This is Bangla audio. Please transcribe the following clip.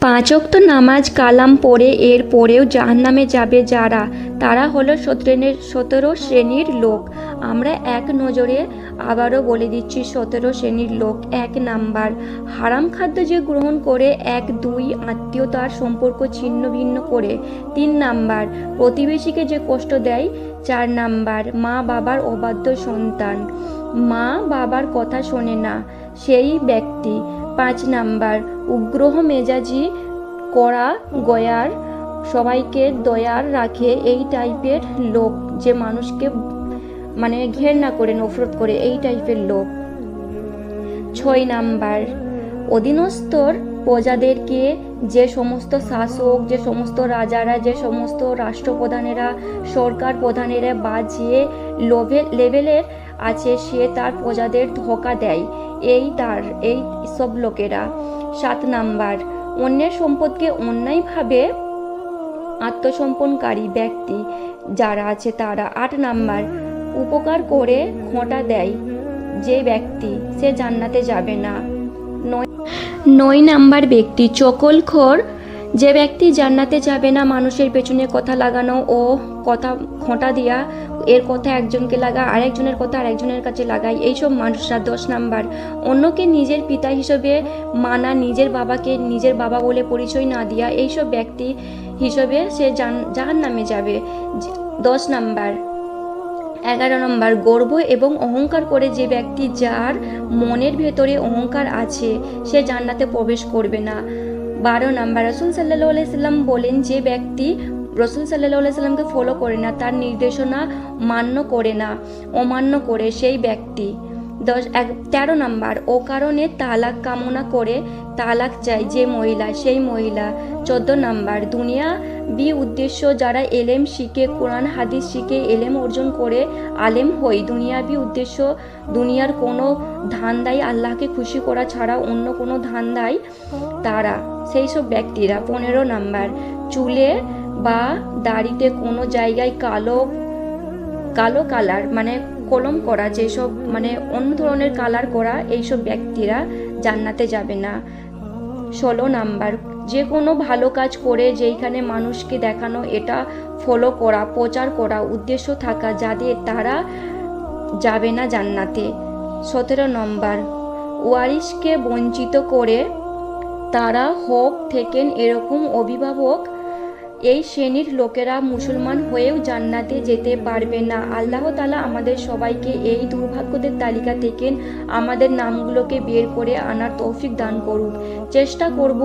পাঁচ ওয়াক্ত নামাজ কালাম পড়ে এর পরেও জাহান্নামে যাবে যারা, তারা হলো 17 শ্রেণীর লোক। আমরা এক নজরে আবারও বলে দিচ্ছি 17 শ্রেণীর লোক। 1 নাম্বার, হারাম খাদ্য যে গ্রহণ করে। 1, 2, আত্মীয়তার সম্পর্ক ছিন্ন ভিন্ন করে। 3 নাম্বার, প্রতিবেশীকে যে কষ্ট দেয়। 4 নাম্বার, মা বাবার অবাধ্য সন্তান, মা বাবার কথা শোনে না সেই ব্যক্তি। 5 নাম্বার, উগ্র মেজাজি, কড়া গয়ার, সবাইকে দয়ার রাখে এই টাইপের লোক, যে মানুষকে ঘেন্না করে, নফরত করে, এই টাইপের লোক। 6 নাম্বার, অধীনস্থর প্রজাদেরকে, যে সমস্ত শাসক, যে সমস্ত রাজারা, যে সমস্ত রাষ্ট্রপ্রধানেরা, সরকার প্রধানেরা বা যে লেভেলের আছে, সে তার প্রজাদের ধোঁকা দেয়, এই সব লোকেরা। 7 নাম্বার, অন্যের সম্পদকে অন্যায়ভাবে আত্মসমর্পণকারী ব্যক্তি যারা আছে তারা। 8 নাম্বার, উপকার করে খোঁটা দেয় যে ব্যক্তি, সে জান্নাতে যাবে না। 9 নাম্বার ব্যক্তি, চকলখোর, যে ব্যক্তি জান্নাতে যাবে না, মানুষের পেছনে কথা লাগানো ও কথা খোঁটা দিয়া, এর কথা একজনকে লাগা, আরেকজনের কথা আরেকজনের কাছে লাগায়, এইসব মানুষরা। 10 নাম্বার, অন্যকে নিজের পিতা হিসেবে মানা, নিজের বাবাকে নিজের বাবা বলে পরিচয় না দিয়া, এইসব ব্যক্তি হিসেবে সে জাহান্নামে যাবে। 10 নাম্বার। 11 নম্বর, গর্ব এবং অহংকার করে যে ব্যক্তি, যার মনের ভেতরে অহংকার আছে, সে জান্নাতে প্রবেশ করবে না। 12 নম্বর, রাসূল সাল্লাল্লাহু আলাইহি সাল্লাম বলেন, যে ব্যক্তি রাসূল সাল্লাল্লাহু আলাইহি সাল্লামকে ফলো করে না, তার নির্দেশনা মান্য করে না, অমান্য করে, সেই ব্যক্তি। 13 নম্বর, ও কারণে তালাক কামনা করে তালাক চাই যে মহিলা, সেই মহিলা। 14 নম্বর, দুনিয়া উদ্দেশ্য যারা এলেম শিখে, কোরআন হাদিস শিখে এলেম অর্জন করে আলেম হই, দুনিয়াবি উদ্দেশ্য, দুনিয়ার কোনো ধান্দায় আল্লাহকে খুশি করা ছাড়া অন্য কোনো ধান্দায় তারা, সেই সব ব্যক্তিরা। 15 নম্বর, চুলে বা দাড়িতে কোনো জায়গায় কালো কালার কলম করা, যেসব অন্য ধরনের কালার করা, এইসব ব্যক্তিরা জান্নাতে যাবে না। 16 নাম্বার, যে কোনো ভালো কাজ করে যেইখানে মানুষকে দেখানো, এটা ফলো করা, প্রচার করা উদ্দেশ্য থাকা যাদের, তারা যাবে না জান্নাতে। 17 নম্বর, ওয়ারিশকে বঞ্চিত করে তারা হক থেকেন এরকম অভিভাবক, এই শ্রেণীর লোকেরা মুসলমান হয়েও জান্নাতে যেতে পারবে না। আল্লাহ তাআলা আমাদের সবাইকে এই দুর্ভাগ্যদের তালিকা থেকে আমাদের নামগুলোকে বের করে আনার তৌফিক দান করুক। চেষ্টা করব